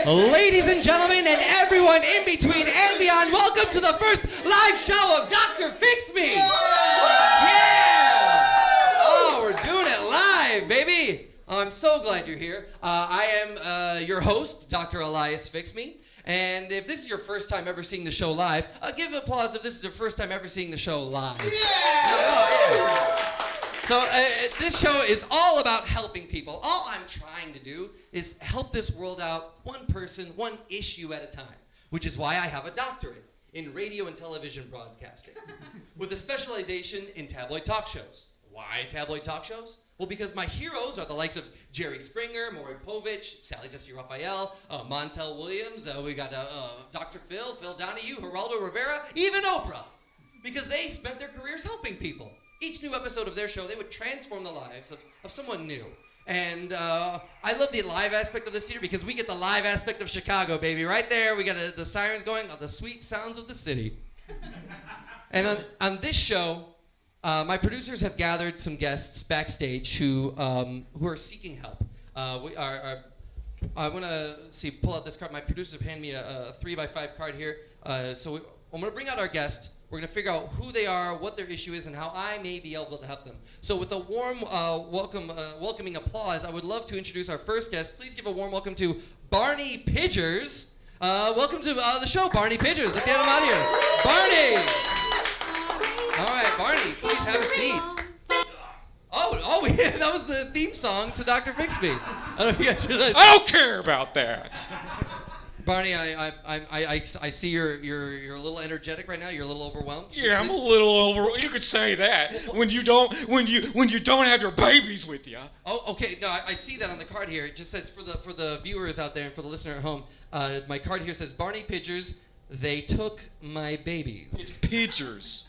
Ladies and gentlemen, and everyone in between and beyond, welcome to the first live show of Dr. Fix Me! Yeah! Oh, we're doing it live, baby! I'm so glad you're here. I am your host, Dr. Elias Fix Me. And if this is your first time ever seeing the show live, give applause if this is your first time ever seeing the show live. Yeah! Oh, yeah. So this show is all about helping people. All I'm trying to do is help this world out one person, one issue at a time, which is why I have a doctorate in radio and television broadcasting with a specialization in tabloid talk shows. Why tabloid talk shows? Well, because my heroes are the likes of Jerry Springer, Maury Povich, Sally Jesse Raphael, Montel Williams, we got Dr. Phil Donahue, Geraldo Rivera, even Oprah, because they spent their careers helping people. Each new episode of their show, they would transform the lives of someone new. And I love the live aspect of this theater because we get the live aspect of Chicago, baby. Right there, we got the sirens going, the sweet sounds of the city. And on this show, my producers have gathered some guests backstage who are seeking help. I want to pull out this card. My producers have handed me a 3x5 card here. I'm going to bring out our guest. We're going to figure out who they are, what their issue is, and how I may be able to help them. So with a warm welcoming applause, I would love to introduce our first guest. Please give a warm welcome to Barney Pidgers. Welcome to the show, Barney Pidgers. Let's get him out here. Barney! All right, Barney, please have a seat. Oh, yeah, that was the theme song to Dr. Fix Me. I don't know if you guys realize. I don't care about that. Barney, I see you're a little energetic right now. You're a little overwhelmed. Yeah, I'm a little overwhelmed. You could say that when you don't have your babies with you. Oh, okay. No, I see that on the card here. It just says for the viewers out there and for the listener at home, my card here says Barney Pidgers. They took my babies. It's Pidgers.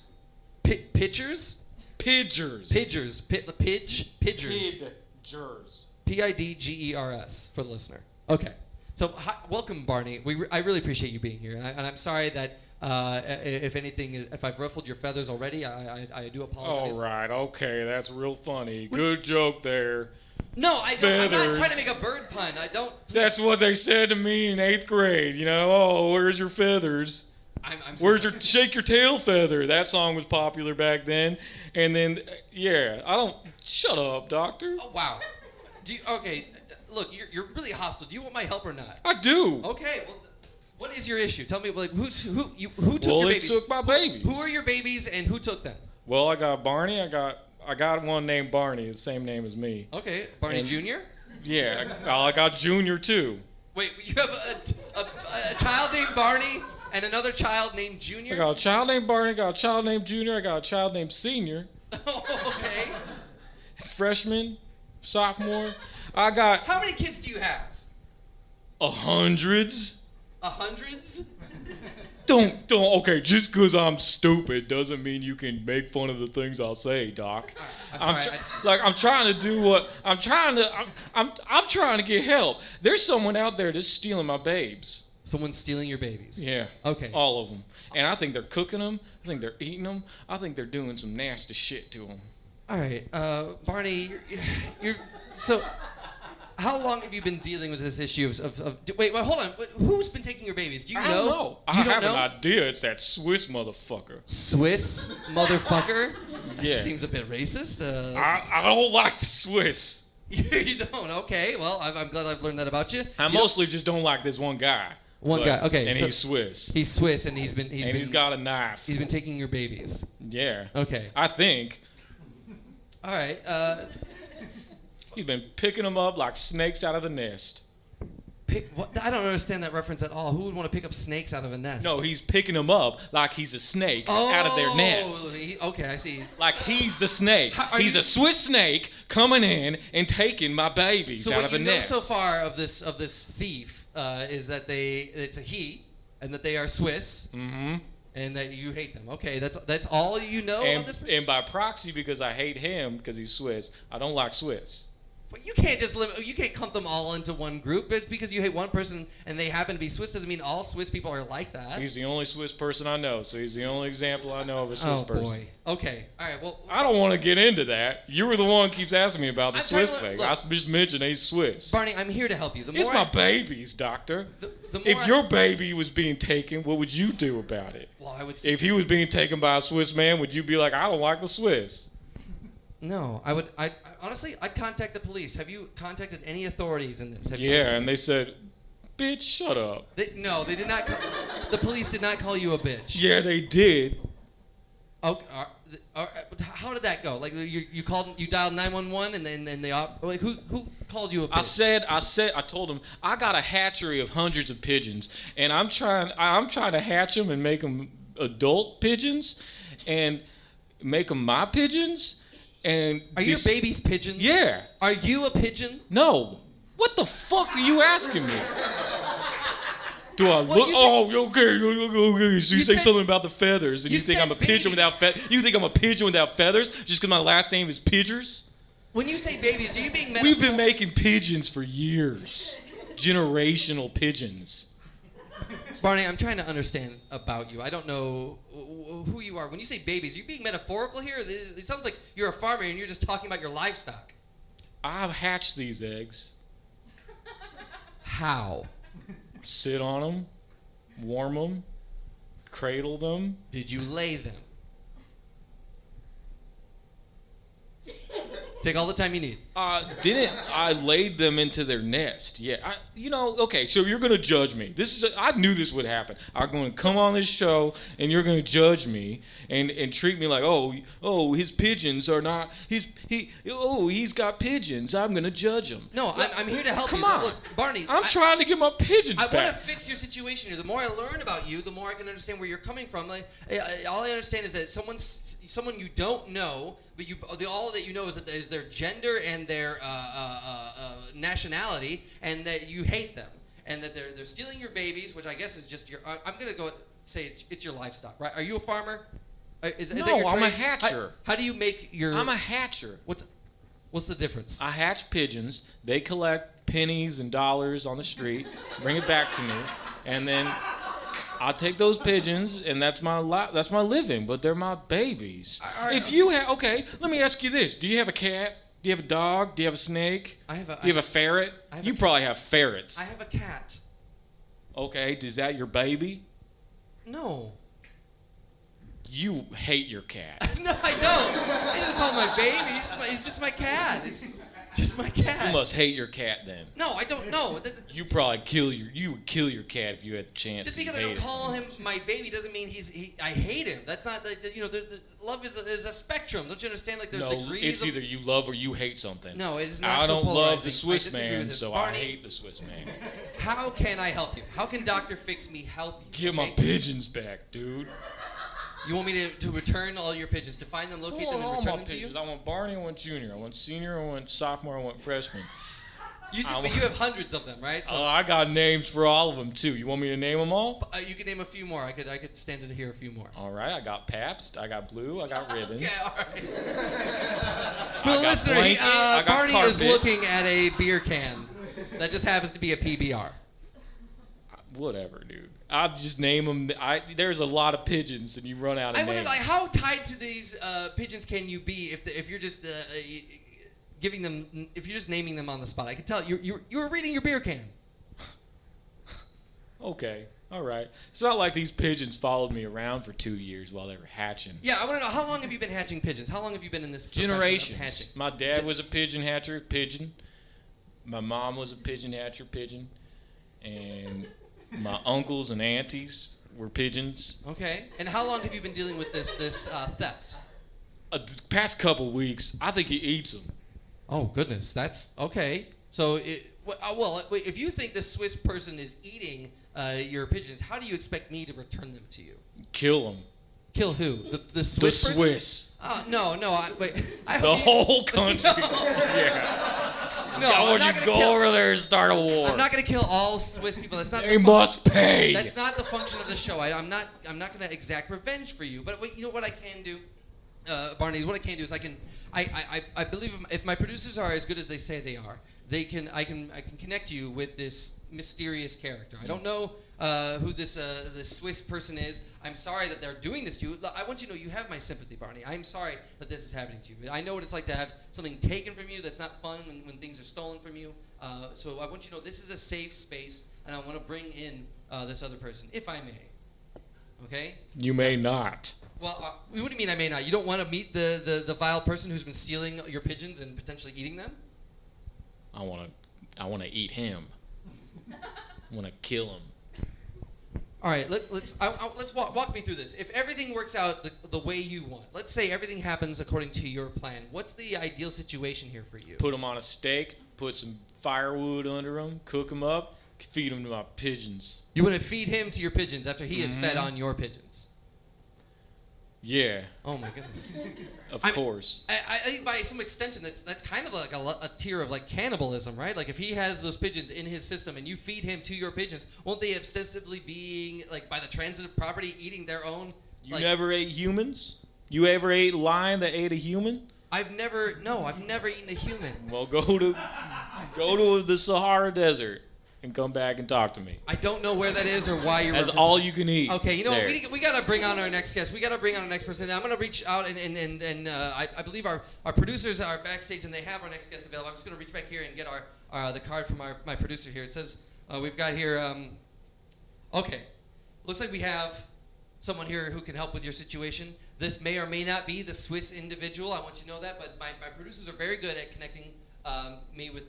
Pidgers? Pidgers. Pidgers. Pidgers. Pidgers. Pidgers for the listener. Okay. So, welcome, Barney. I really appreciate you being here, and I'm sorry that if I've ruffled your feathers already, I do apologize. All right, okay, that's real funny. Good joke there. No, I'm not trying to make a bird pun. I don't. Please. That's what they said to me in 8th grade. You know, oh, where's your feathers? Where's your shake your tail feather? That song was popular back then, and then shut up, doctor. Oh wow. Okay. Look, you're really hostile. Do you want my help or not? I do. Okay, well, what is your issue? Tell me, who took your babies? Well, they took my babies. Who are your babies and who took them? Well, I got Barney. I got one named Barney, the same name as me. Okay, Barney Jr.? Yeah, I got Junior too. Wait, you have a child named Barney and another child named Junior? I got a child named Barney, I got a child named Junior, I got a child named Senior. Okay. Freshman, sophomore. I got... How many kids do you have? Hundreds. Hundreds? Don't. Okay, just because I'm stupid doesn't mean you can make fun of the things I'll say, Doc. I'm trying to do what... I'm trying to get help. There's someone out there just stealing my babes. Someone's stealing your babies? Yeah. Okay. All of them. And I think they're cooking them. I think they're eating them. I think they're doing some nasty shit to them. All right. Barney, you're so... How long have you been dealing with this issue of wait, hold on. Who's been taking your babies? Do you know? I don't know. I have an idea. It's that Swiss motherfucker. Swiss motherfucker? Yeah. That seems a bit racist. I don't like the Swiss. You don't? Okay. Well, I'm glad I've learned that about you. I mostly just don't like this one guy. One guy. Okay. And he's Swiss. He's Swiss, and he's got a knife. He's been taking your babies. Yeah. Okay. I think. All right. He's been picking them up like snakes out of the nest. What? I don't understand that reference at all. Who would want to pick up snakes out of a nest? No, he's picking them up like he's a snake out of their nest. Okay, I see. Like he's the snake. He's a Swiss snake coming in and taking my babies out of the nest. So what you know so far of this thief is that it's a he, and that they are Swiss. Mm-hmm. And that you hate them. Okay, that's all you know about this? And by proxy, because I hate him because he's Swiss, I don't like Swiss. But you can't just you can't clump them all into one group. Just because you hate one person and they happen to be Swiss doesn't mean all Swiss people are like that. He's the only Swiss person I know, so he's the only example I know of a Swiss person. Oh boy. Okay. All right. Well, I don't want to get into that. You were the one who keeps asking me about the Swiss thing. I just mentioned he's Swiss. Barney, I'm here to help you. It's my babies, doctor. If your baby was being taken, what would you do about it? Well, I would say if he was being taken by a Swiss man, would you be like, I don't like the Swiss? No, I would. Honestly, I'd contact the police. Have you contacted any authorities in this? And they said, "Bitch, shut up." No, they did not. The police did not call you a bitch. Yeah, they did. Okay. How did that go? Like you dialed 911, and then they like who called you a bitch? I told them I got a hatchery of hundreds of pigeons, and I'm trying to hatch them and make them adult pigeons, and make them my pigeons. And are your babies pigeons? Yeah. Are you a pigeon? No. What the fuck are you asking me? Do I look? Okay. So you say something about the feathers, and you think I'm a pigeon without feathers? You think I'm a pigeon without feathers just because my last name is Pidgers? When you say babies, are you being We've been making pigeons for years. Generational pigeons. Barney, I'm trying to understand about you. I don't know who you are. When you say babies, are you being metaphorical here? It sounds like you're a farmer and you're just talking about your livestock. I've hatched these eggs. How? Sit on them, warm them, cradle them. Did you lay them? Take all the time you need. Didn't I laid them into their nest? Yeah. Okay, so you're going to judge me. I knew this would happen. I'm going to come on this show, and you're going to judge me and treat me like, his pigeons are not, he's got pigeons. I'm going to judge him. No, I'm here to help you. Come on. Look, Barney. I'm trying to get my pigeons back. I want to fix your situation here. The more I learn about you, the more I can understand where you're coming from. Like, all I understand is that someone you don't know, but all that you know is their gender and their nationality, and that you hate them, and that they're stealing your babies, which I guess is just your. I'm gonna go say it's your livestock, right? Are you a farmer? Is that your trade? I'm a hatcher. How do you make your? I'm a hatcher. What's the difference? I hatch pigeons. They collect pennies and dollars on the street, bring it back to me, and then I take those pigeons, and that's my living. But they're my babies. If you have, let me ask you this: do you have a cat? Do you have a dog? Do you have a snake? Do you have a ferret? You probably have ferrets. I have a cat. Okay, is that your baby? No. You hate your cat. No, I don't. I didn't call him my baby. He's just my cat. It's just my cat. You must hate your cat then. No, I don't know. You probably you would kill your cat if you had the chance. Just because I don't call him my baby doesn't mean I hate him. That's not love is a spectrum. Don't you understand? Like there's degrees. No, it's either you love or you hate something. No, it is not. I don't love the Swiss man, so Barney, I hate the Swiss man. How can I help you? How can Dr. Fix Me help you? Give my pigeons back, dude. You want me to return all your pigeons, to find them, locate them, and return them to you? I want Barney, I want Junior, I want Senior, I want Sophomore, I want Freshman. But you have hundreds of them, right? So I got names for all of them, too. You want me to name them all? You can name a few more. I could stand to hear a few more. All right. I got Pabst, I got Blue, I got Ribbon. Okay, all right. For the listener, Barney is looking at a beer can that just happens to be a PBR. Whatever, dude. I'll just name them. There's a lot of pigeons, and you run out of names. I wonder, how tied to these pigeons can you be if you're just giving them, if you're just naming them on the spot? I can tell you were reading your beer can. Okay, all right. It's not like these pigeons followed me around for 2 years while they were hatching. Yeah, I want to know, how long have you been hatching pigeons? How long have you been in this Generations. Of hatching? My dad was a pigeon hatcher, pigeon. My mom was a pigeon hatcher, pigeon, and my uncles and aunties were pigeons. Okay. And how long have you been dealing with this theft? The past couple weeks. I think he eats them. Oh, goodness. That's okay. So, if you think this Swiss person is eating your pigeons, how do you expect me to return them to you? Kill them. Kill who? The Swiss person? The Swiss. No. The whole country. No. Yeah. No, I'm not gonna go over there and start a war. I'm not going to kill all Swiss people. That's not. They must pay. That's not the function of the show. I'm not going to exact revenge for you. But you know what I can do, Barney? What I can do is I can I believe if my producers are as good as they say they are, I can connect you with this mysterious character. I don't know who this Swiss person is. I'm sorry that they're doing this to you. I want you to know you have my sympathy, Barney. I'm sorry that this is happening to you. I know what it's like to have something taken from you that's not fun when things are stolen from you. So I want you to know this is a safe space, and I want to bring in this other person, if I may. Okay? You may not. Well, what do you mean I may not? You don't want to meet the vile person who's been stealing your pigeons and potentially eating them? I want to eat him. I want to kill him. All right, let's walk me through this. If everything works out the way you want, let's say everything happens according to your plan. What's the ideal situation here for you? Put him on a stake, put some firewood under him, cook him up, feed him to my pigeons. You want to feed him to your pigeons after he is fed on your pigeons? Yeah. Oh my goodness. Of course. I think by some extension, that's kind of like a tier of like cannibalism, right? Like if he has those pigeons in his system and you feed him to your pigeons, won't they ostensibly being like by the transitive property eating their own? You never ate humans? You ever ate a lion that ate a human? I've never eaten a human. Well, go to the Sahara Desert and come back and talk to me. I don't know where that is or why you're. That's all you can eat. Okay, you know what? We gotta bring on our next guest. We gotta bring on our next person. I'm gonna reach out and I believe our producers are backstage and they have our next guest available. I'm just gonna reach back here and get the card from my producer here. It says we've got here. Okay, looks like we have someone here who can help with your situation. This may or may not be the Swiss individual. I want you to know that, but my producers are very good at connecting me with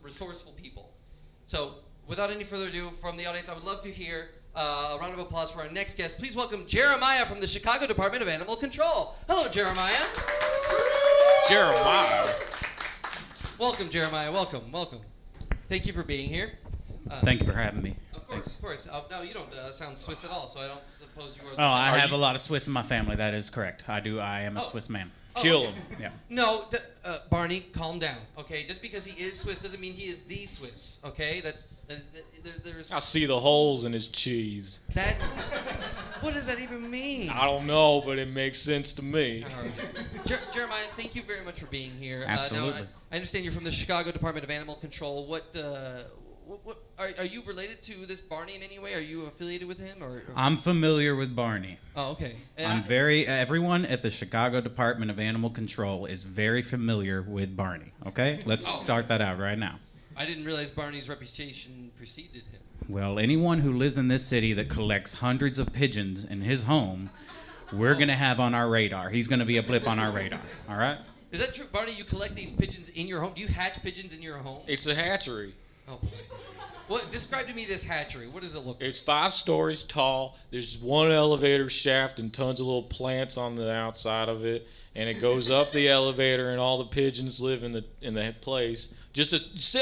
resourceful people. So, without any further ado, from the audience, I would love to hear a round of applause for our next guest. Please welcome Jeremiah from the Chicago Department of Animal Control. Hello, Jeremiah. Jeremiah. Welcome, Jeremiah. Welcome. Thank you for being here. Thank you for having me. Of course. No, you don't sound Swiss at all, so I don't suppose you are. I have a lot of Swiss in my family. That is correct. I do. I am a Swiss man. Kill him. Yeah. No, Barney, calm down. Okay, just because he is Swiss doesn't mean he is the Swiss. Okay, there's. I see the holes in his cheese. What does that even mean? I don't know, but it makes sense to me. Jeremiah, thank you very much for being here. Absolutely. Now, I understand you're from the Chicago Department of Animal Control. What are you related to this Barney in any way? Are you affiliated with him or? I'm familiar with Barney. Oh, okay. Everyone at the Chicago Department of Animal Control is very familiar with Barney. Okay, let's start that out right now. I didn't realize Barney's reputation preceded him. Well, anyone who lives in this city that collects hundreds of pigeons in his home, we're gonna have on our radar. He's gonna be a blip on our radar. All right. Is that true, Barney? You collect these pigeons in your home? Do you hatch pigeons in your home? It's a hatchery. Oh boy. What? Describe to me this hatchery. What does it look like? It's 5 stories tall. There's one elevator shaft and tons of little plants on the outside of it, and it goes up the elevator, and all the pigeons live in the place.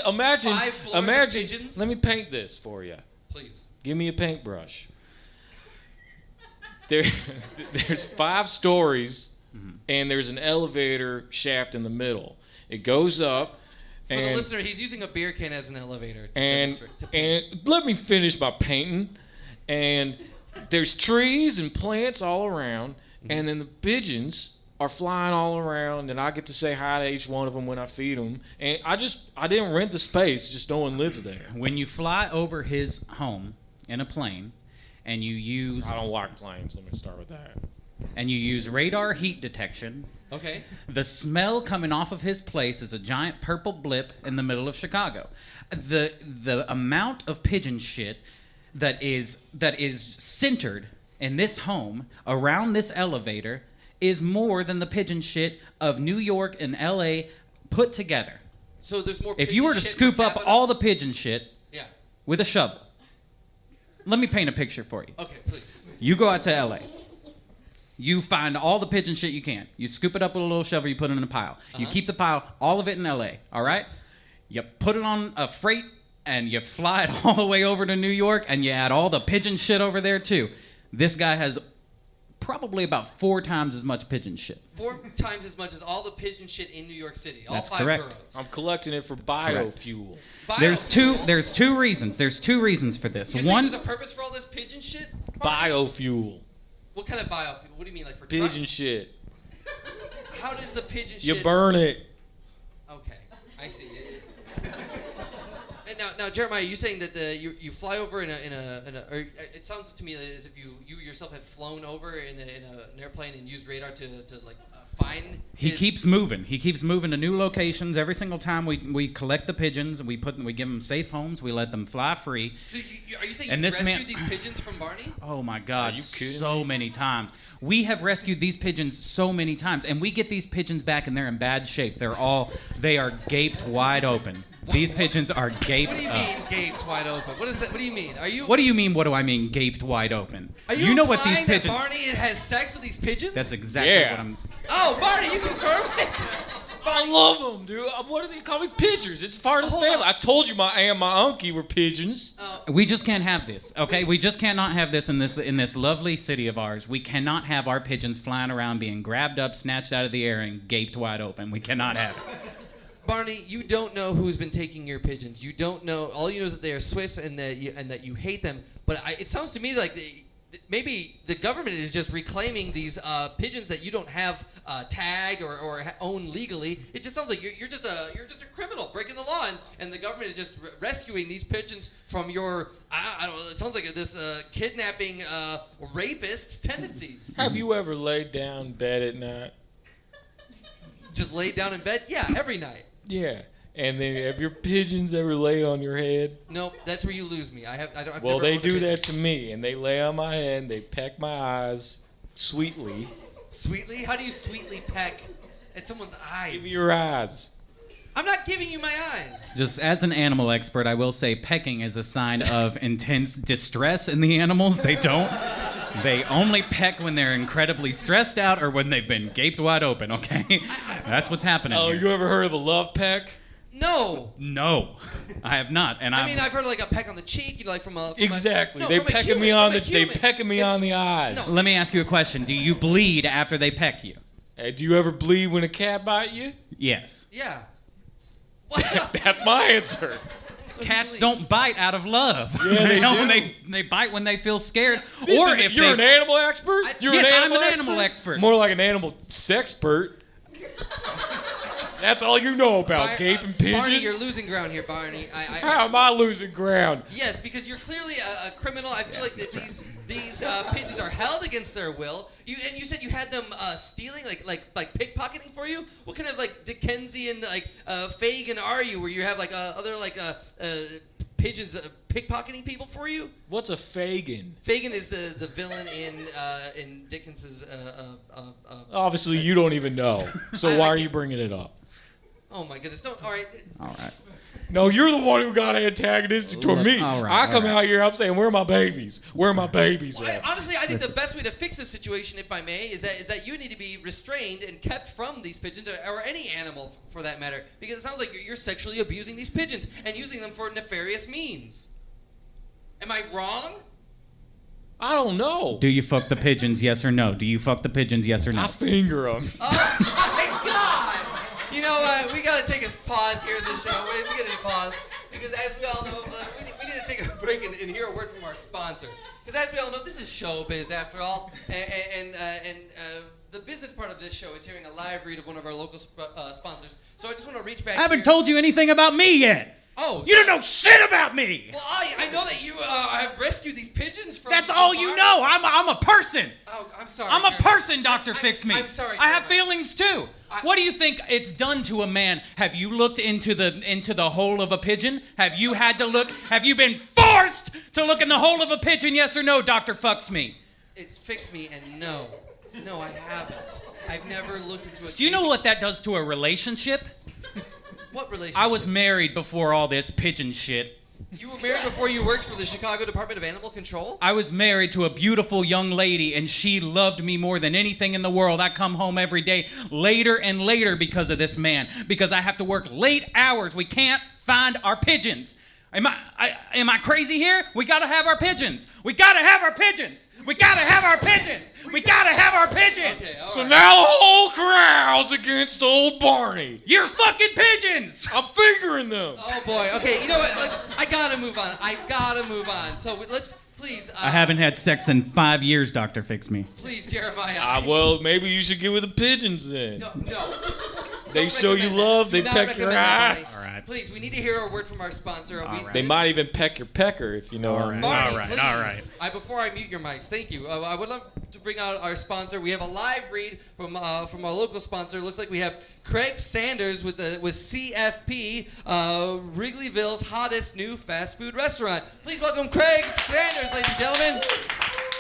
Imagine 5 floors of pigeons? Let me paint this for you. Please. Give me a paintbrush. There's 5 stories, and there's an elevator shaft in the middle. It goes up. For the listener, he's using a beer can as an elevator. And let me finish my painting. And there's trees and plants all around, and then the pigeons are flying all around, and I get to say hi to each one of them when I feed them. And I didn't rent the space, just no one lives there. When you fly over his home in a plane, and you use... I don't like planes, let me start with that. And you use radar heat detection... Okay. The smell coming off of his place is a giant purple blip in the middle of Chicago. The amount of pigeon shit that is centered in this home around this elevator is more than the pigeon shit of New York and LA put together. So there's more. If you were to scoop up all the pigeon shit with a shovel, let me paint a picture for you. Okay, please. You go out to LA. You find all the pigeon shit you can. You scoop it up with a little shovel, you put it in a pile. You keep the pile, all of it in LA, all right? Nice. You put it on a freight, and you fly it all the way over to New York, and you add all the pigeon shit over there, too. This guy has probably about 4 times as much pigeon shit. 4 times as much as all the pigeon shit in New York City, all That's 5 correct. boroughs. I'm collecting it for biofuel. There's two reasons. There's 2 reasons for this. One, there's a purpose for all this pigeon shit? Biofuel. What kind of biofuel? What do you mean, like for pigeon trucks? Shit. how does the pigeon shit... You burn it. Okay, I see. And now, Jeremiah, you saying that you fly over in a or it sounds to me as if you yourself have flown over in an airplane and used radar to find. He keeps moving. He keeps moving to new locations every single time. We collect the pigeons and we give them safe homes. We let them fly free. So are you saying and you've rescued these pigeons from Barney? Oh my God! Are you kidding so me? many times. We have rescued these pigeons so many times, and we get these pigeons back, and they're in bad shape. They are gaped wide open. These pigeons are gaped up. What do you mean gaped wide open? What is that? What do you mean? What do you mean? What do I mean? Gaped wide open? Are you know what these implying pigeons? that Barney has sex with these pigeons? That's exactly Yeah. what I'm. Oh, Barney, you confirm it? I love them, dude. What do they call me? Pidgers. It's part of the Hold family. on. I told you my aunt and my uncle were pigeons. We just can't have this, okay? We just cannot have this in this lovely city of ours. We cannot have our pigeons flying around being grabbed up, snatched out of the air, and gaped wide open. We cannot have it. Barney, you don't know who's been taking your pigeons. You don't know. All you know is that they are Swiss and that you hate them. But it sounds to me like maybe the government is just reclaiming these pigeons that you don't have tag or own legally. It just sounds like you're just a criminal breaking the law, and the government is just rescuing these pigeons from your I don't know. It sounds like this kidnapping rapist's tendencies. Have you ever laid down in bed at night? Just laid down in bed? Yeah, every night. Yeah. And then have your pigeons ever laid on your head? Nope, that's where you lose me. I've Well, never they owned a do pigeon. that to me, and they lay on my head, and they peck my eyes sweetly. Sweetly? How do you sweetly peck at someone's eyes? Give me your eyes. I'm not giving you my eyes. Just as an animal expert, I will say pecking is a sign of intense distress in the animals. They only peck when they're incredibly stressed out or when they've been gaped wide open, okay? That's what's happening Oh, here. you ever heard of a love peck? No. No, I have not. And I mean, I've heard like a peck on the cheek, like from a... Exactly. No, They from a pecking me human, on from the a they human. pecking me on the eyes. No. Let me ask you a question. Do you bleed after they peck you? Hey, do you ever bleed when a cat bite you? Yes. Yeah. What? That's my answer. So Cats he don't bite out of love. Yeah, they do. They bite when they feel scared. Or if you're an animal expert, you're Yes, an I'm animal an animal expert. More like an animal sexpert. That's all you know about gaping pigeons. Barney, you're losing ground here, Barney. How am I losing ground? Yes, because you're clearly a criminal. I feel like that these pigeons are held against their will. You said you had them stealing, like pickpocketing for you. What kind of like Dickensian Fagin are you? Where you have like other pigeons pickpocketing people for you? What's a Fagin? Fagin is the villain in Dickens's. Obviously, you don't even know. So why are you bringing it up? Oh my goodness! Don't. All right. All right. No, you're the one who got antagonistic toward me. All right, I come all right. out here, I'm saying, where are my babies? Where are my babies at? Honestly, I think the best way to fix this situation, if I may, is that you need to be restrained and kept from these pigeons, or any animal for that matter, because it sounds like you're sexually abusing these pigeons and using them for nefarious means. Am I wrong? I don't know. Do you fuck the pigeons, yes or no? Do you fuck the pigeons, yes or no? I finger them. Oh my God! You know what? We gotta take a pause here in the show. We gotta take a pause because, as we all know, we need to take a break and hear a word from our sponsor. Because, as we all know, this is showbiz after all, and the business part of this show is hearing a live read of one of our local sponsors. So I just want to reach back. I haven't here. told you anything about me yet. Oh, You don't know shit about me. Well, I know that you have rescued these pigeons from. That's all you know. I'm a person. Oh, I'm sorry. I'm a Jeremy. person, Dr. Fix Me. I'm sorry, I have Jeremy. feelings too. What do you think it's done to a man? Have you looked into the hole of a pigeon? Have you had to look? Have you been forced to look in the hole of a pigeon? Yes or no, Dr. Fucks Me? It's Fix Me, and no, I haven't. I've never looked into a. Do you know what that does to a relationship? What relationship? I was married before all this pigeon shit. You were married before you worked for the Chicago Department of Animal Control? I was married to a beautiful young lady, and she loved me more than anything in the world. I come home every day later and later because of this man, because I have to work late hours. We can't find our pigeons. Am I crazy here? We gotta have our pigeons. We gotta have our pigeons. We gotta have our pigeons. We gotta have our pigeons. Okay, all So right. now the whole crowd's against old Barney. You're fucking pigeons. I'm fingering them. Oh boy. Okay, you know what? I gotta move on. So Please. I haven't had sex in 5 years, Dr. Fix Me. Please, Jeremiah. Well, maybe you should get with the pigeons then. No. They show you love. They peck your ass. All right. Please, we need to hear a word from our sponsor. They might even peck your pecker if you know what I mean. Barney, all right. Before I mute your mics, thank you. I would love to bring out our sponsor. We have a live read from our local sponsor. It looks like we have Craig Sanders with CFP, Wrigleyville's hottest new fast food restaurant. Please welcome Craig Sanders, ladies and gentlemen.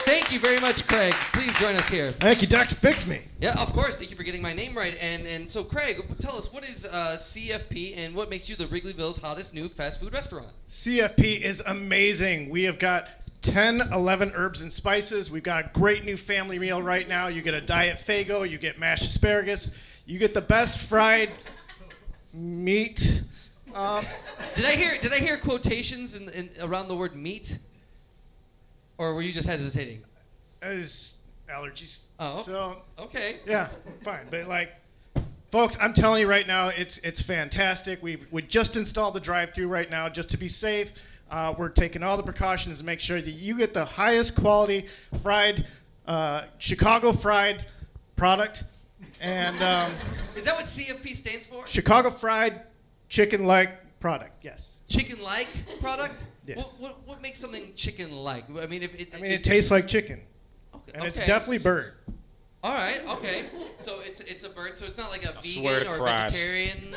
Thank you very much, Craig. Please join us here. Thank you, Dr. Fix Me. Yeah, of course. Thank you for getting my name right. And so, Craig, tell us, what is CFP and what makes you the Wrigleyville's hottest new fast food restaurant? CFP is amazing. We have got 11 herbs and spices. We've got a great new family meal right now. You get a diet Fago. You get mashed asparagus. You get the best fried meat. Did I hear quotations in around the word meat? Or were you just hesitating? It's allergies. Oh. So, okay. yeah, fine. But folks, I'm telling you right now, it's fantastic. We just installed the drive-thru right now just to be safe. We're taking all the precautions to make sure that you get the highest quality fried, Chicago fried product. And is that what CFP stands for? Chicago fried chicken-like product. Yes. Chicken-like product? Yes. What makes something chicken-like? I mean, it tastes like chicken. Okay. And it's definitely bird. All right. Okay. So it's a bird. So it's not like a swear vegan to or Christ. vegetarian.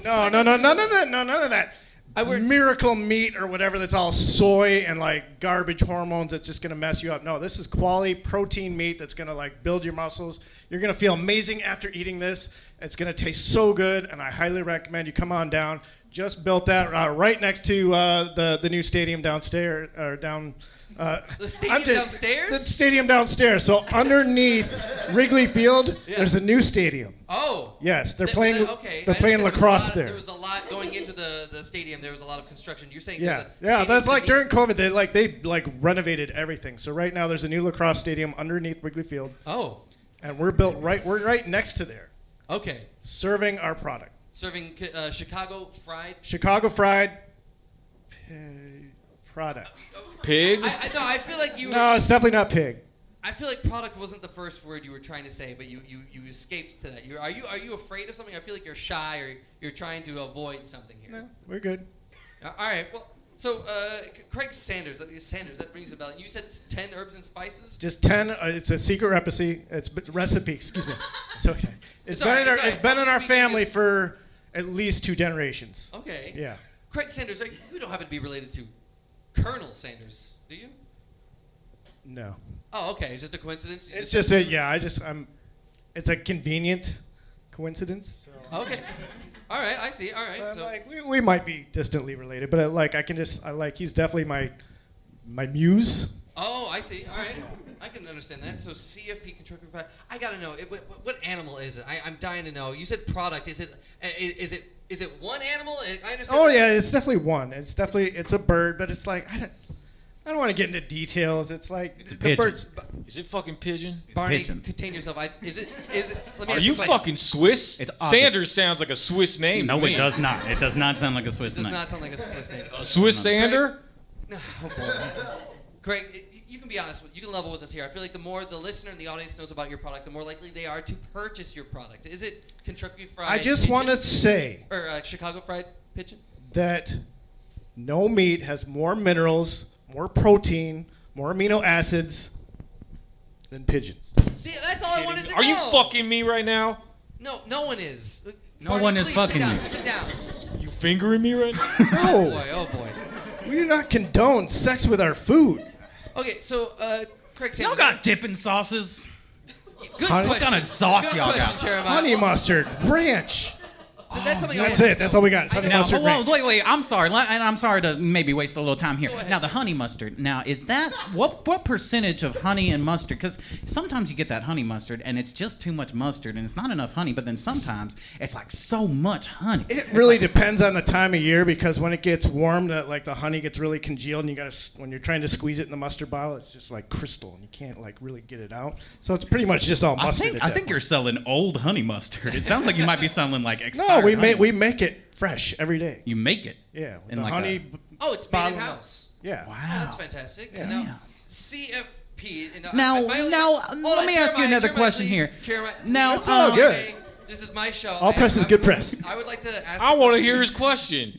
No, none of that. Miracle meat or whatever that's all soy and garbage hormones that's just gonna mess you up. No, this is quality protein meat that's gonna build your muscles. You're gonna feel amazing after eating this. It's gonna taste so good, and I highly recommend you come on down. Just built that right next to the new stadium downstairs or down. The stadium downstairs? The stadium downstairs. So underneath Wrigley Field, there's a new stadium. Oh. Yes, they're playing. Okay. They're playing lacrosse there. There was a lot going into the stadium. There was a lot of construction. You're saying yeah, that's during COVID. They renovated everything. So right now there's a new lacrosse stadium underneath Wrigley Field. Oh. And we're right next to there. Okay. Serving our product. Serving Chicago fried product. Pig? I feel like you. No, it's definitely not pig. I feel like product wasn't the first word you were trying to say, but you escaped to that. Are you afraid of something? I feel like you're shy or you're trying to avoid something here. No, we're good. All right. Well, so Craig Sanders, that rings a bell. You said 10 herbs and spices. Just 10. It's a secret recipe. Recipe. Excuse me. It's okay. It's been in our family for at least 2 generations. Okay. Yeah. Craig Sanders, you don't happen to be related to Colonel Sanders, do you? No. Oh, okay. It's just a coincidence. It's a convenient coincidence. So. Okay. All right. I see. All right. So we might be distantly related, but he's definitely my muse. Oh, I see. All right. I can understand that. So CFP constructed fried. I gotta know what animal is it? I'm dying to know. You said product. Is it one animal? I understand. Oh yeah, it's definitely one. It's a bird, but it's I don't want to get into details. It's a pigeon. Birds. Is it fucking pigeon? Barney, pigeon. Contain yourself. Is it? Let me Are ask you a fucking Swiss? It's Sanders sounds like a Swiss name. No, to me. it does not. It does not sound like a Swiss It does name. not sound like a Swiss name. A Swiss Sander? No, oh boy. Craig, you can be honest. You can level with us here. I feel like the more the listener and the audience knows about your product, the more likely they are to purchase your product. Is it Kentucky Fried I just want to say or Chicago Fried Pigeon? that no meat has more minerals, more protein, more amino acids than pigeons. See, that's all I wanted to know. Are you fucking me right now? No one is. No one is fucking you. Sit down. You fingering me right now? Oh No, boy, oh boy. we do not condone sex with our food. Okay, so Craig Sanders. Y'all got dipping sauces? Good Honey- question. What kind of sauce Good y'all question, got? Jeremiah. Honey mustard, ranch. So that's something I That's wanted it. to That's know. all we got. I Honey know. mustard. Well, ranch. wait. I'm sorry, and I'm sorry to maybe waste a little time here. Go ahead. Now, the honey mustard. Now, is that what percentage of honey and mustard? Because sometimes you get that honey mustard, and it's just too much mustard, and it's not enough honey. But then sometimes it's so much honey. It really depends on the time of year because when it gets warm, the honey gets really congealed, and when you're trying to squeeze it in the mustard bottle, it's just like crystal, and you can't really get it out. So it's pretty much just all mustard. I think you're selling old honey mustard. It sounds like you might be selling No, expired honey. we make it fresh every day. You make it. Yeah, with In the like honey Oh, it's made Bottle in-house. Yeah. Wow. Oh, that's fantastic. Yeah. Now, CFP. And Now, hold let me ask you another question please. here. Jeremiah, Now, It's all good. This is my show. All press is good press. I would like to ask. I want to hear his question.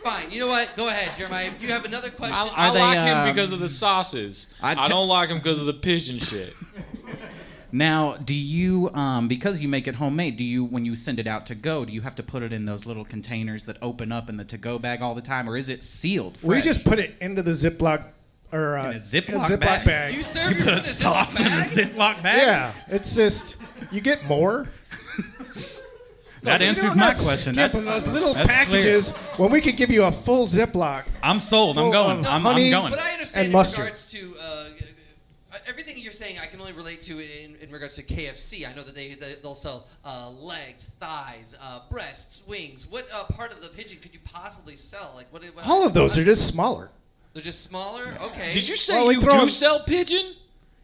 Fine. You know what? Go ahead, Jeremiah. Do you have another question? I Are they, like him because of the sauces. I te- don't like him because of the pigeon shit. Now, do you, because you make it homemade, when you send it out to go, do you have to put it in those little containers that open up in the to-go bag all the time, or is it sealed? We fresh? just put it into the Ziploc or In a Ziploc bag. You serve You your put food a sauce in a Ziploc bag? Yeah, it's just you get more. That answers We're my not question. skipping those little that's packages when we could give you a full Ziploc. I'm sold. I'm Full going. of I'm honey. going. But I understand And in mustard. regards to everything you're saying, I can only relate to in regards to KFC. I know that they'll sell legs, thighs, breasts, wings. What part of the pigeon could you possibly sell? Like what? All of those are just smaller. They're just smaller. Okay. Did you say Well, we you throw do 'em- sell pigeon?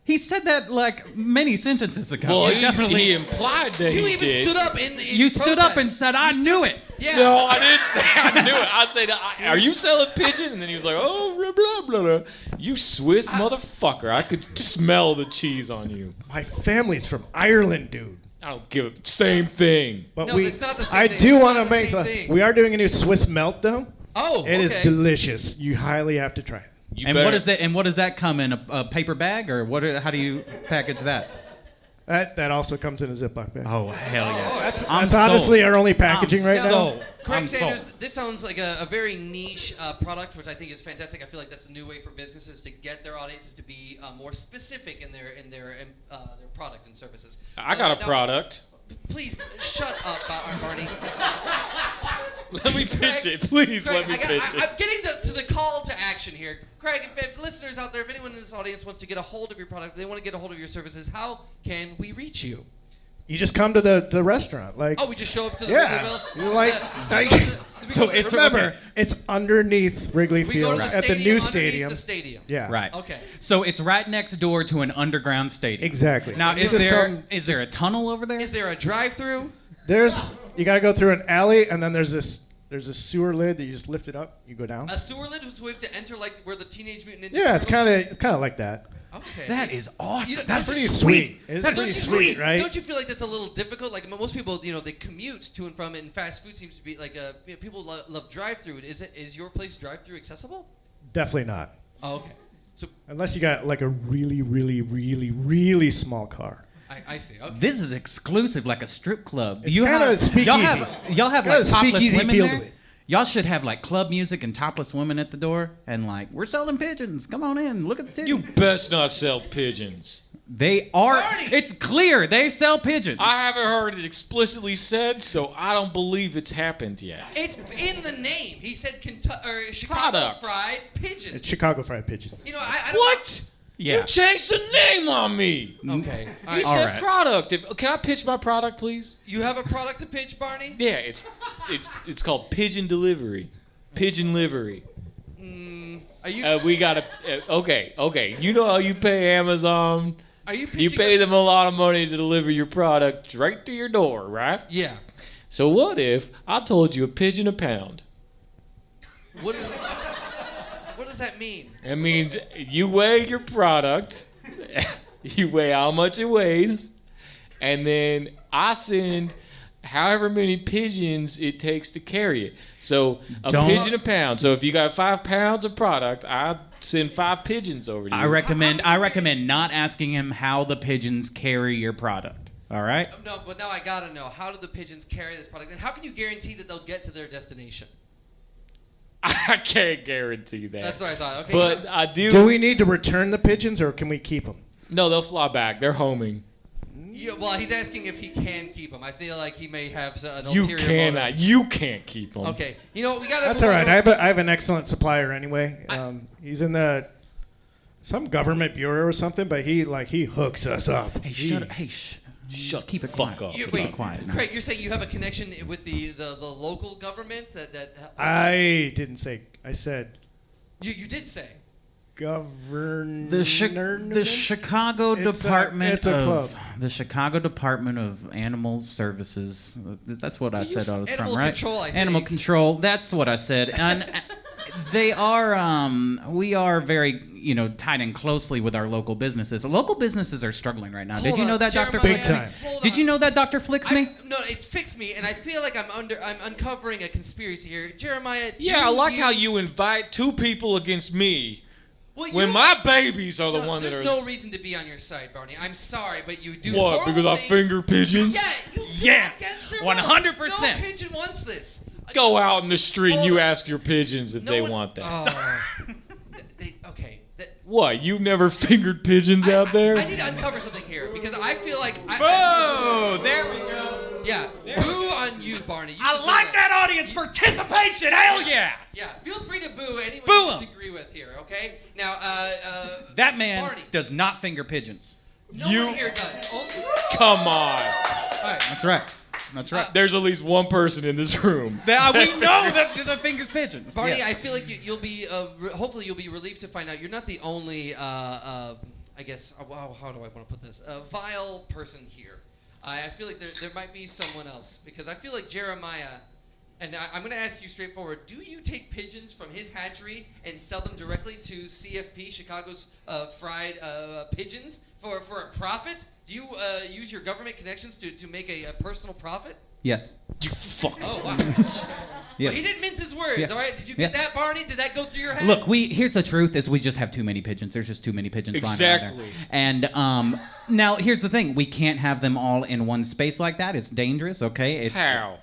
He said that like many sentences ago. Well, He he implied that You he even did. stood up in you stood up and protest. said, "I knew it." Yeah. No, I didn't say I knew it. I said, "Are you selling pigeon?" And then he was like, "Oh, blah blah blah." Blah. You Swiss motherfucker! I could smell the cheese on you. My family's from Ireland, dude. I don't give a same thing. But No, it's not the same I thing. do It's want not to the make same thing. We are doing a new Swiss melt though. Oh, It is okay. delicious. You highly have to try it. You And better- what is that? And what does that come in a paper bag, or what? How do you package that? That also comes in a Ziploc bag. Oh hell yeah! That's I'm honestly sold. our only packaging right now. sold. Craig I'm Sanders, sold. this sounds like a very niche product, which I think is fantastic. I feel like that's a new way for businesses to get their audiences to be more specific in their product and services. I got a now, product. Please shut up, Barney. Let me pitch it, please. Craig, Let me pitch it. I'm getting to the call to action here. Craig, if listeners out there, if anyone in this audience wants to get a hold of your product, if they want to get a hold of your services, how can we reach you? You just come to the restaurant, like. Oh, we just show up to the Yeah. Wrigleyville? You're like- So it's Remember, it's underneath Wrigley we go Field to the at the stadium, new underneath stadium. the stadium. Yeah. Right. Okay. So it's right next door to an underground stadium. Exactly. Now, You just come- is there a tunnel over there? Is there a drive-through? you got to go through an alley, and then there's a sewer lid that you just lift it up. You go down. A sewer lid was we have to enter like where the Teenage Mutant Ninja Yeah, it's Turtles- kind of like that. Okay. That is awesome. You- That's Pretty sweet. sweet. It's That is pretty sweet. sweet, right? Don't you feel like that's a little difficult? Like most people, they commute to and from it, and fast food seems to be like people love drive-through. Is your place drive-through accessible? Definitely not. Oh, okay. So Unless you got like a really, really, really, really small car. I see. Okay. This is exclusive, like a strip club. It's kinda a speakeasy. Y'all have Kinda like a topless speakeasy women feel there. to it. Y'all should have like club music and topless women at the door, and like we're selling pigeons. Come on in, look at the You pigeons. best not sell pigeons. They are. Barney! It's clear they sell pigeons. I haven't heard it explicitly said, so I don't believe it's happened yet. It's in the name. He said Chicago Product. Fried Pigeons. It's Chicago Fried Pigeon. I don't What? Yeah. You changed the name on me. Okay. You All said right. product. Can I pitch my product, please? You have a product to pitch, Barney? Yeah, it's called Pigeon Delivery. Pigeon Livery. Are you We got okay. You know how you pay Amazon? are you You pitching pay us- them a lot of money to deliver your product right to your door, right? Yeah. So what if I told you a pigeon a pound? What is it? What does that mean? That means you weigh your product, you weigh how much it weighs, and then I send however many pigeons it takes to carry it. So a Don't- pigeon a pound. So if you got 5 pounds of product, I send 5 pigeons over to you. I recommend not asking him how the pigeons carry your product. All right. No, but now I gotta know. How do the pigeons carry this product, and how can you guarantee that they'll get to their destination? I can't guarantee that. That's what I thought. Okay. But I do. Do we need to return the pigeons, or can we keep them? No, they'll fly back. They're homing. Yeah, well, he's asking if he can keep them. I feel like he may have an You ulterior cannot. motive. You can't keep them. Okay. You know what? We gotta. That's move all right. on. I have an excellent supplier anyway. He's in some government bureau or something, but he hooks us up. Hey, He- shut up. Hey, shh. Shut Keep the it fuck quiet. up. Keep Wait, it quiet. now. Craig, you're saying you have a connection with the local government that I didn't say. I said you did say. governor. The Chicago Department it's a club. The Chicago Department of Animal Services. That's what I said I was Animal from, right? Control, I Animal think. Control. That's what I said. And They are. We are very, tied in closely with our local businesses. Local businesses are struggling right now. Did you know that, Dr. Big time. Did you know that, Dr. Flicks Me? No, it's Fix Me, and I feel like I'm uncovering a conspiracy here. Jeremiah. Yeah, I like how you invite two people against me. Well, when my babies are the one that are... There's no reason to be on your side, Barney. I'm sorry, but you do What, because I finger pigeons? Yeah, you Yes, against their 100%. will. No pigeon wants this. Go out in the street and Hold you on. ask your pigeons if they want that. Oh. Okay. What, you've never fingered pigeons out there? I need to uncover something here, because I feel like... There we go. Yeah, boo on you, Barney. You I deserve like that audience participation. Hell yeah. Yeah, feel free to boo anyone Boo you 'em. disagree with here, okay? Now, That man Barney. does not finger pigeons. No You- one here does. Come on. All right. That's right. That's right. There's at least one person in this room. we know that the fingers pigeons. Barney, yes. I feel like you'll be, hopefully you'll be relieved to find out you're not the only, I guess, how do I want to put this, vile person here. I feel like there might be someone else, because I feel like Jeremiah, and I'm going to ask you straightforward, do you take pigeons from his hatchery and sell them directly to CFP, Chicago's fried pigeons, for a profit? Do you use your government connections to make a personal profit? Yes. You fucking... Oh, wow. Yes. Well, he didn't mince his words, Yes. all right? Did you get Yes. that, Barney? Did that go through your head? Look, here's the truth: is we just have too many pigeons. There's just too many pigeons flying around there. Exactly. And now here's the thing: we can't have them all in one space like that. It's dangerous. Okay? It's How?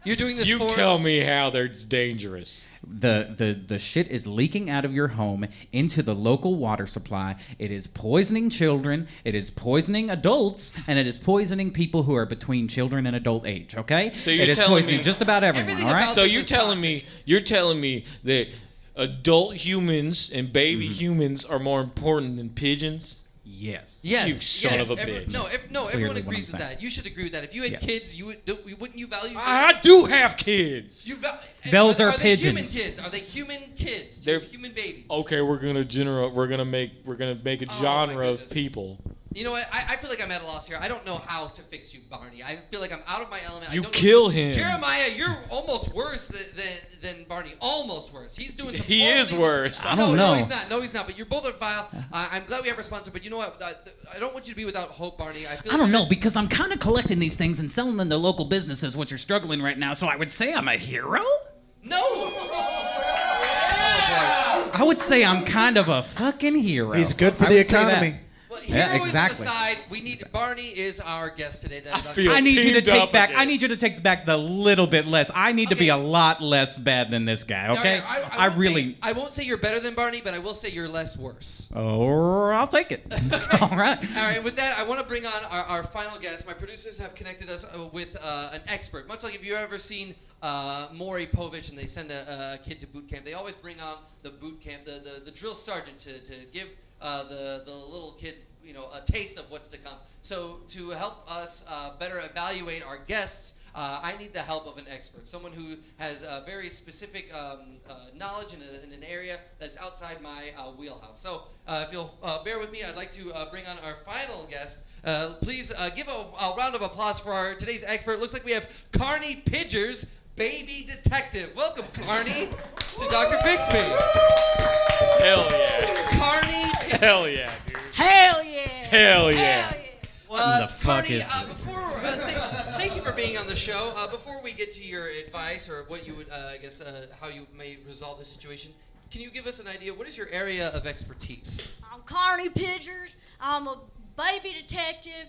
You're doing this You for... tell me how they're dangerous. the shit is leaking out of your home into the local water supply. It is poisoning children. It is poisoning adults, and it is poisoning people who are between children and adult age. Okay? So you're it is telling poisoning me- just about everyone. Everything All right? about So this you're is telling toxic. you're telling me that adult humans and baby humans are more important than pigeons? Yes. Yes. You son yes. of a bitch. Everyone Clearly what agrees I'm with saying. that. You should agree with that. If you had Yes. kids, wouldn't you value? I do have kids. Those are they human pigeons. kids? Are they human kids? They're- human babies. Okay, we're gonna make a Oh, genre my of goodness. people. You know what? I feel like I'm at a loss here. I don't know how to fix you, Barney. I feel like I'm out of my element. You I don't kill know. him. Jeremiah, you're almost worse than Barney. Almost worse. He's doing some He horrible is things. worse. I don't No, know. he's not. No, he's not. But you're both are vile. I'm glad we have a sponsor. But you know what? I don't want you to be without hope, Barney. I feel I don't know, there's- because I'm kind of collecting these things and selling them to local businesses, which are struggling right now. So I would say I'm a hero. No. I would say I'm kind of a fucking hero. He's good for I the would say that. economy. Well, Yeah, heroism exactly. aside, we need Barney is our guest today. feel- I need you to teamed take up back. I against. need you to take back the little bit less. I need to be a lot less bad than this guy. Okay? I really. I won't say you're better than Barney, but I will say you're less worse. Oh, I'll take it. All right. All right. With that, I want to bring on our final guest. My producers have connected us with an expert. Much like if you've ever seen Maury Povich and they send a kid to boot camp, they always bring on the boot camp, the drill sergeant to give the little kid a taste of what's to come. So to help us better evaluate our guests, I need the help of an expert, someone who has very specific knowledge in an area that's outside my wheelhouse. So if you'll bear with me, I'd like to bring on our final guest. Please give a round of applause for our today's expert. Looks like we have Carney Pidgers, baby detective. Welcome, Carney, to Dr. Fix Me. Hell yeah. Carney. Hell yeah, dude. Hell yeah! Hell yeah. What the fuck Carney, is this? thank you for being on the show. Before we get to your advice or what you would, how you may resolve the situation, can you give us an idea? What is your area of expertise? I'm Carney Pidgers. I'm a baby detective.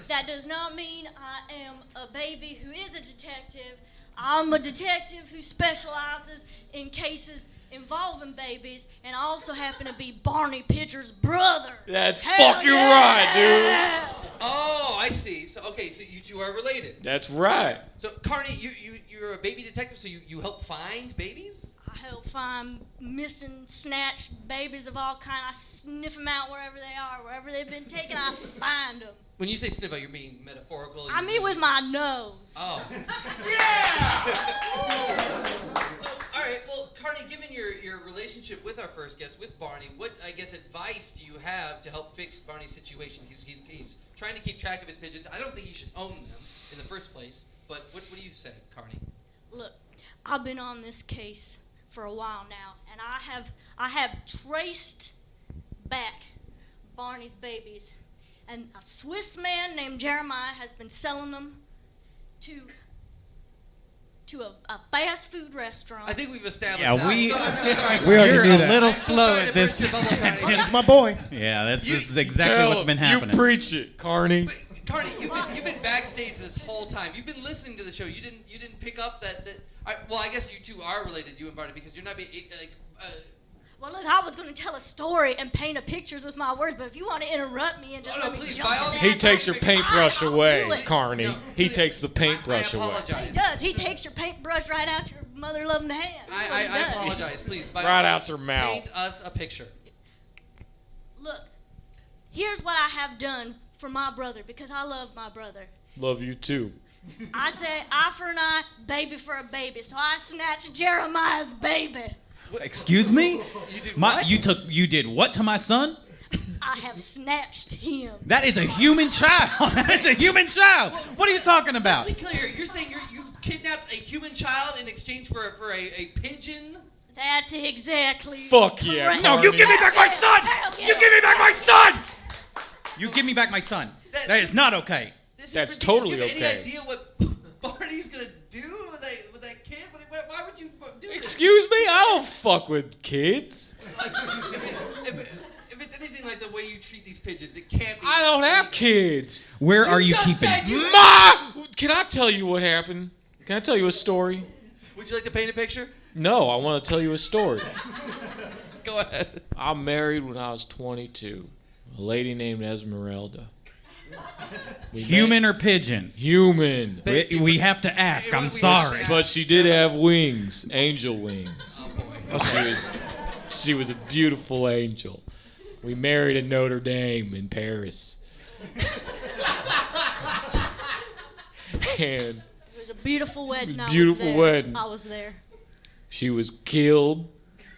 That does not mean I am a baby who is a detective. I'm a detective who specializes in cases involving babies, and I also happen to be Barney Pidgers' brother. That's Hell fucking yeah! right, Oh, I see. So you two are related. dude. That's right. So Carney, you're a baby detective. So you help find babies. I help find missing, snatched babies of all kinds. I sniff them out wherever they are, wherever they've been taken. I find them. When you say sniff out, you're being metaphorical. I mean with my nose. Oh. Yeah! So, all right, well, Carney, given your relationship with our first guest, with Barney, what, advice do you have to help fix Barney's situation? He's trying to keep track of his pigeons. I don't think he should own them in the first place, but what do you say, Carney? Look, I've been on this case for a while now, and I have traced back Barney's babies, and a Swiss man named Jeremiah has been selling them to a fast food restaurant. I think we've established Yeah, that. I'm so sorry. We already You're knew a that. little I'm so slow sorry at to this. burst your bubble, Carney. That's my boy. Yeah, this is You exactly tell what's been happening. You preach it, Carney. But, Carney, you've been backstage this whole time. You've been listening to the show. You didn't pick up that. Well, I guess you two are related, you and Barney, because you're not being like. Well, look, I was going to tell a story and paint a pictures with my words, but if you want to interrupt me and just Oh, no, let me please, jump by to all that, means. He takes your paintbrush I'll do away, it. Carney. No, He please. takes the paintbrush I away. He apologize. does. He takes your paintbrush right out your mother-loving hand. That's what he I does. apologize. Please, by Right all out means, your mouth. Paint us a picture. Look, here's what I have done for my brother, because I love my brother. Love you too. I say eye for an eye, baby for a baby. So I snatched Jeremiah's baby. Excuse me? You did My, what? you did what to my son? I have snatched him. That is a human child. That's a human child. What are you talking about? Let's be clear. You're saying you've kidnapped a human child in exchange for a pigeon? That's exactly. Fuck yeah, correct. No, you give me back my son! Hell yeah. You give me back my son! You give me back my son. That is not okay. This is That's ridiculous. totally Do you have okay. any idea what Barney's gonna do with that kid? Why would you do this? Excuse me? I don't fuck with kids. Like, if it's anything like the way you treat these pigeons, it can't be. I don't have kids. Where are you just keeping? said you- Ma! Can I tell you what happened? Can I tell you a story? Would you like to paint a picture? No, I want to tell you a story. Go ahead. I married when I was 22. A lady named Esmeralda. Human or pigeon? Human. We have to ask. Hey, I'm we sorry. understand. But she did have wings, angel wings. Oh boy. She was a beautiful angel. We married in Notre Dame in Paris. And It was a beautiful wedding. Beautiful I was there. wedding. I was there. she was killed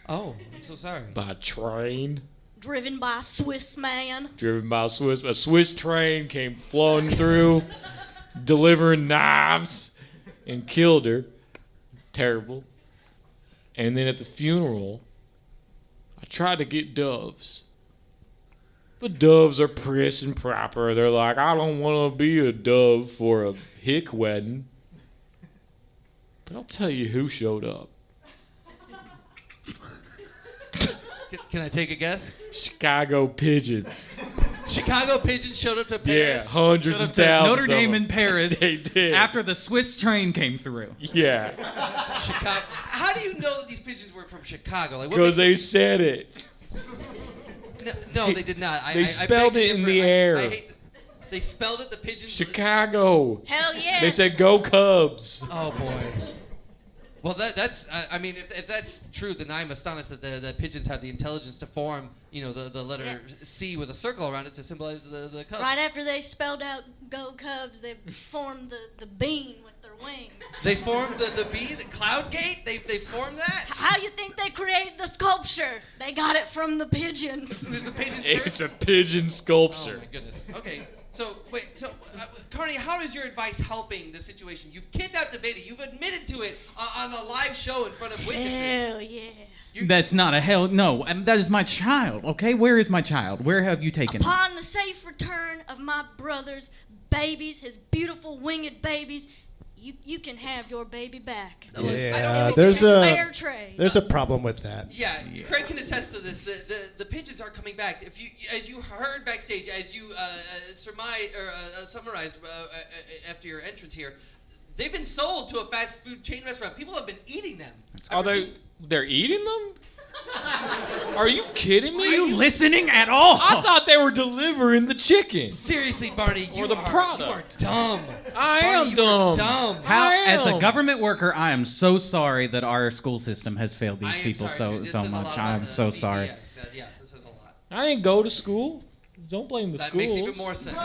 Oh, I'm so sorry. by a train. Driven by a Swiss man. Driven by a Swiss train came flowing through, delivering knives, and killed her. Terrible. And then at the funeral, I tried to get doves. The doves are pris and proper. They're like, I don't want to be a dove for a hick wedding. But I'll tell you who showed up. Can I take a guess? Chicago pigeons. Chicago pigeons showed up to Yeah, Paris. hundreds of thousands. Notre Dame of in them. Paris. They did. After the Swiss train came through. Yeah, Chicago. How do you know that these pigeons were from Chicago? Like, what because makes they said it. No, they did not. They I spelled beg to it in differ. the air. I hate to, they spelled it. The pigeons. Chicago. Hell yeah. They said, go Cubs. Oh boy. Well, that's. I mean, if that's true, then I'm astonished that the pigeons have the intelligence to form, the letter C with a circle around it to symbolize the Cubs. Right after they spelled out "Go Cubs," they formed the bean with their wings. They formed the bee, the cloud gate. They formed that. How you think they created the sculpture? They got it from the pigeons. It was the pigeons It's first. a pigeon Oh sculpture. my goodness. Okay. So wait. So, Carney, how is your advice helping the situation? You've kidnapped a baby. You've admitted to it on a live show in front of witnesses. Hell yeah. That's not a hell. No, that is my child. Okay, where is my child? Where have you taken him? Upon the safe return of my brother's babies, his beautiful winged babies, you can have your baby back. Look, I Yeah, don't- there's fair trade. There's a problem with that. Yeah, Craig can attest to this. The pigeons are coming back. If you, as you heard backstage, as you surmised or summarized after your entrance here, they've been sold to a fast food chain restaurant. People have been eating them. Are they? They're eating them? Are you kidding me? Are you listening at all? I thought they were delivering the chicken. Seriously, Barney, you the are product. You are dumb. I Barney, am you dumb. are dumb. How, I as a am. government worker, I am so sorry that our school system has failed these I am people sorry, too. so This so says a lot much. about I'm the so sorry. CPS. Yes, this is a lot. I didn't go to school. Don't blame the That schools. makes even more sense.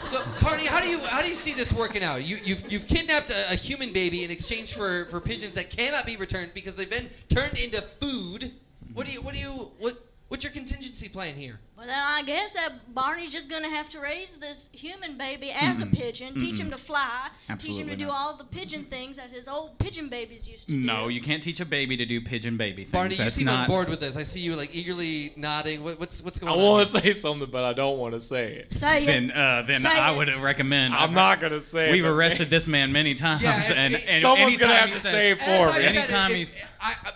So, Carney, how do you see this working out? You've kidnapped a human baby in exchange for pigeons that cannot be returned because they've been turned into food. What's your contingency plan here? Well, then I guess that Barney's just gonna have to raise this human baby as a pigeon, teach him to fly, teach him to do all the pigeon things that his old pigeon babies used to do. No, you can't teach a baby to do pigeon baby things. Barney, you That's seem not... on board with this. I see you like eagerly nodding. What's going I on? want to say something, but I don't want to say it. Say it. Then Say I it. would recommend... I'm not gonna say it. We've but arrested this man many times, Yeah, and someone's gonna anytime have he to says- say it As for I've me. said, Anytime he's-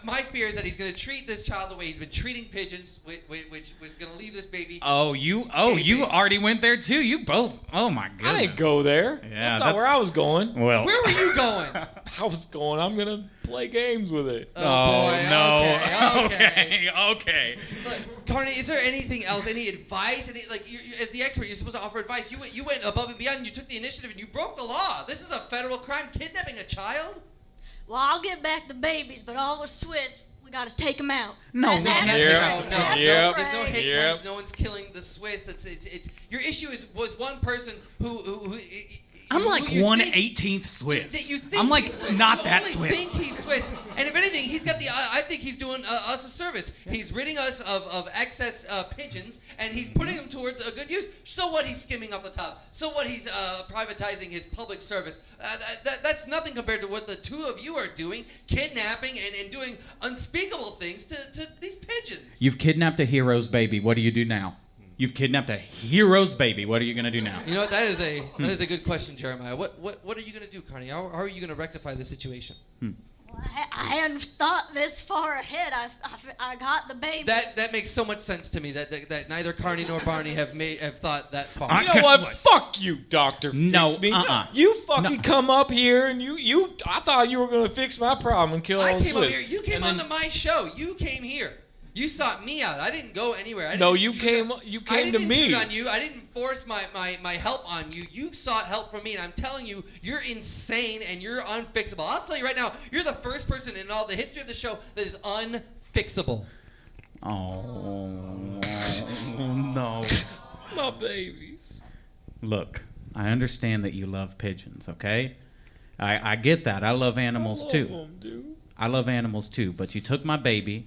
my fear is that he's going to treat this child the way he's been treating pigeons, which was going to leave this baby. You baby. already went there too. You both. Oh my goodness. I didn't go there. Yeah, that's not where I was going. Well. Where were you going? I was going. I'm gonna play games with it. Oh, boy. no. Okay. Okay. Look, Carney, is there anything else? Any advice? As the expert, you're supposed to offer advice. You went above and beyond. You took the initiative and you broke the law. This is a federal crime, kidnapping a child. Well, I'll get back the babies, but all the Swiss, we gotta take them out. No, That's no, right. Yep. That's Yep. There's no right. hate Yep. crimes. No one's killing the Swiss. It's your issue is with one person who I'm like who you 1/18th Swiss. That you think I'm like he's Swiss. not You that only Swiss. think he's Swiss. And if anything, he's got the. I think he's doing us a service. He's ridding us of excess pigeons, and he's putting them towards a good use. So what? He's skimming off the top. So what? He's privatizing his public service. That's nothing compared to what the two of you are doing, kidnapping and doing unspeakable things to these pigeons. You've kidnapped a hero's baby. What do you do now? You've kidnapped a hero's baby. What are you gonna do now? You know what? That is a good question, Jeremiah. What are you gonna do, Carney? How are you gonna rectify this situation? Well, I hadn't thought this far ahead. I got the baby. That makes so much sense to me that neither Carney nor Barney have thought that far. I- You know Guess what? what? Fuck you, Doctor. No, Fix Me. uh-uh. You fucking No. come up here and you. I thought you were gonna fix my problem and kill all I the came up Swiss. here. You came And then- onto my show. You came here. You sought me out. I didn't go anywhere. No, you came to I me. didn't intrude on you. I didn't force my help on you. You sought help from me, and I'm telling you, you're insane and you're unfixable. I'll tell you right now, you're the first person in all the history of the show that is unfixable. Oh no. My babies. Look, I understand that you love pigeons, okay? I get that. I love animals too. I love animals too, but you took my baby,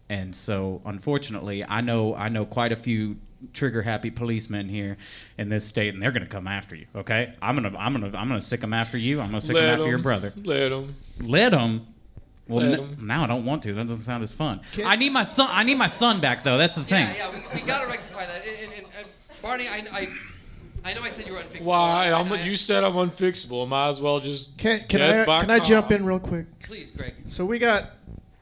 and so unfortunately, I know quite a few trigger-happy policemen here in this state, and they're gonna come after you. Okay? I'm gonna sick them after you. I'm gonna sick them after your brother. Let them. Let them. Well, Let 'em. now I don't want to. That doesn't sound as fun. I need my son. I need my son back though. That's the thing. Yeah, we gotta rectify that. And Barney, I know I said you were unfixable. Why? You said I'm unfixable. I might as well just. Can death by I jump car. in real quick? Please, Greg. So we got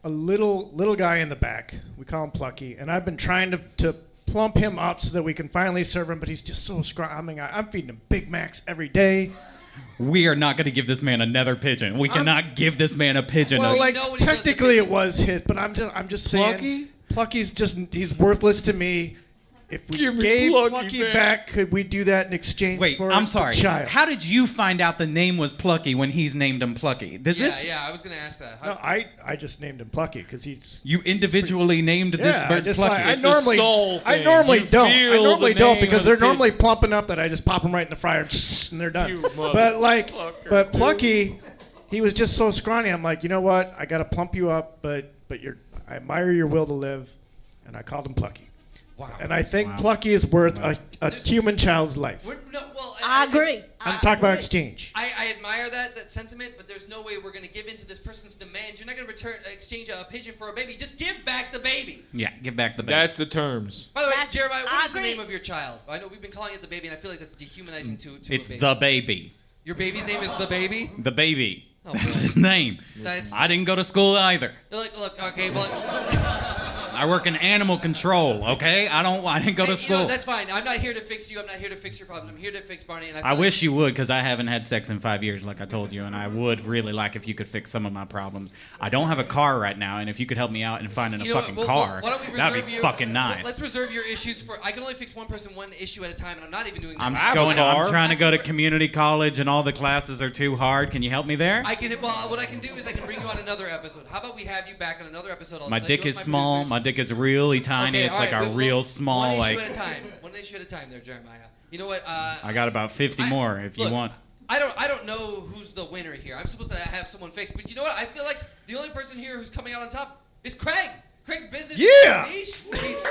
a little guy in the back. We call him Plucky, and I've been trying to plump him up so that we can finally serve him, but he's just so scrawny. I mean, I'm feeding him Big Macs every day. We are not going to give this man another pigeon. We cannot give this man a pigeon. Well, you like know what he does to technically it pigeons. was his, but I'm just saying. Plucky's he's worthless to me. If we Give me gave Plucky Plucky back. back, could we do that in exchange Wait, for I'm a sorry. child? How did you find out the name was Plucky when he's named him Plucky? Did this? Yeah, I was gonna ask that. No, I just named him Plucky because he's. You individually named this Yeah, I bird just Plucky. like, I It's a normally soul I thing. normally You don't. I feel normally the don't name because of they're the normally pigeon. plump enough that I just pop them right in the fryer and they're done. You But Plucky, he was just so scrawny. I'm like, you know what? I gotta plump you up, but I admire your will to live, and I called him Plucky. Wow. And I think Plucky is worth a human child's life. I agree. I'm talking about exchange. I admire that sentiment, but there's no way we're going to give in to this person's demands. You're not going to exchange a pigeon for a baby. Just give back the baby. Yeah, give back the baby. That's the terms. By the way, That's- Jeremiah, I what is the agree. name of your child? I know we've been calling it the baby, and I feel like that's dehumanizing to it's a baby. the baby. Your baby's name is the baby? The baby. Oh, That's boy. his name. That's- I didn't go to school either. Look, okay, well... I work in animal control. Okay, I didn't go to You know, school. that's fine. I'm not here to fix you. I'm not here to fix your problems. I'm here to fix Barney. And I wish you would, because I haven't had sex in 5 years, like I told you, and I would really like if you could fix some of my problems. I don't have a car right now, and if you could help me out in finding a fucking car, why don't we that'd reserve be your- fucking nice. Let's reserve your issues for. I can only fix one person, one issue at a time, and I'm not even doing that. I'm have a car. trying to go to community college, and all the classes are too hard. Can you help me there? I can. Well, what I can do is I can bring you on another episode. How about we have you back on another episode? I'll My set dick you is up with small. producers. My dick is really tiny. Okay, It's all like right, a well, real small, one like. issue at a time. One issue at a time, there, Jeremiah. You know what? I got about 50 more if you look, want. I don't know who's the winner here. I'm supposed to have someone fix, but you know what? I feel like the only person here who's coming out on top is Craig. Craig's business. Yeah! Is niche. He's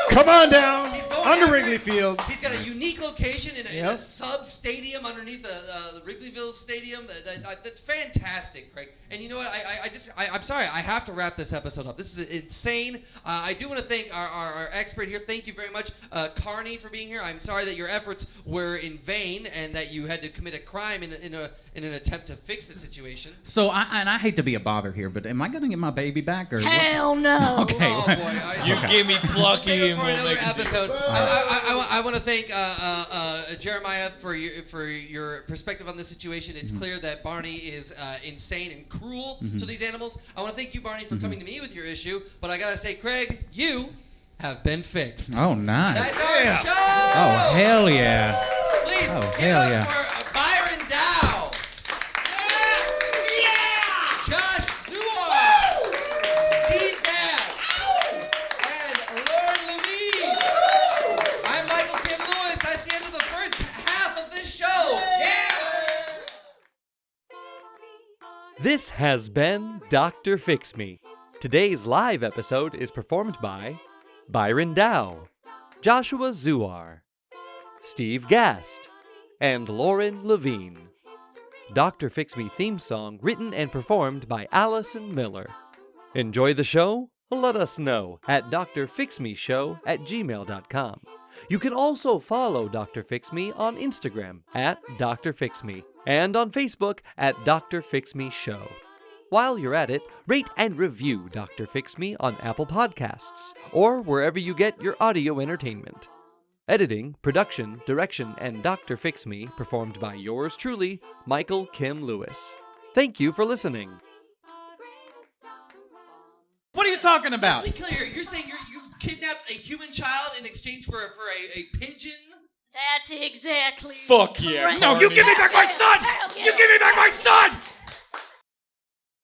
Come on down. He's under Wrigley Field. He's got a unique location in a sub-stadium underneath the Wrigleyville Stadium. That's fantastic, Craig. And you know what? I'm sorry. I have to wrap this episode up. This is insane. I do want to thank our expert here. Thank you very much, Carney, for being here. I'm sorry that your efforts were in vain and that you had to commit a crime in an attempt to fix the situation. So, I hate to be a bother here, but am I going to get my baby back? Or Hell no. Okay. Oh, boy. You give me Plucky and for we'll another make episode. I want to thank Jeremiah for your perspective on this situation. It's clear that Barney is insane and cruel to these animals. I want to thank you, Barney, for coming to me with your issue. But I gotta say, Craig, you have been fixed. Oh, nice. That's our show. Oh, hell yeah. Please Oh, give hell it yeah. up for Byron Dow. Josh Zuar. Steve Gast. And Levine. I'm Michael Kim Lewis. That's the end of the first half of this show. This has been Dr. Fix Me. Today's live episode is performed by Byron Dow, Joshua Zuar, Steve Gast, and Lauren Levine. Dr. Fix Me theme song written and performed by Allison Miller. Enjoy the show? Let us know at drfixmeshow@gmail.com. You can also follow Dr. Fix Me on Instagram at Dr. Fix Me and on Facebook at Dr. Fix Me Show. While you're at it, rate and review Dr. Fix Me on Apple Podcasts or wherever you get your audio entertainment. Editing, production, direction, and Dr. Fix Me performed by yours truly, Michael Kim Lewis. Thank you for listening. What are you talking about? Let's be clear. You're saying you've kidnapped a human child in exchange for a pigeon? That's exactly. Fuck yeah, correct. Carney. You give me back my son! You give me back my son!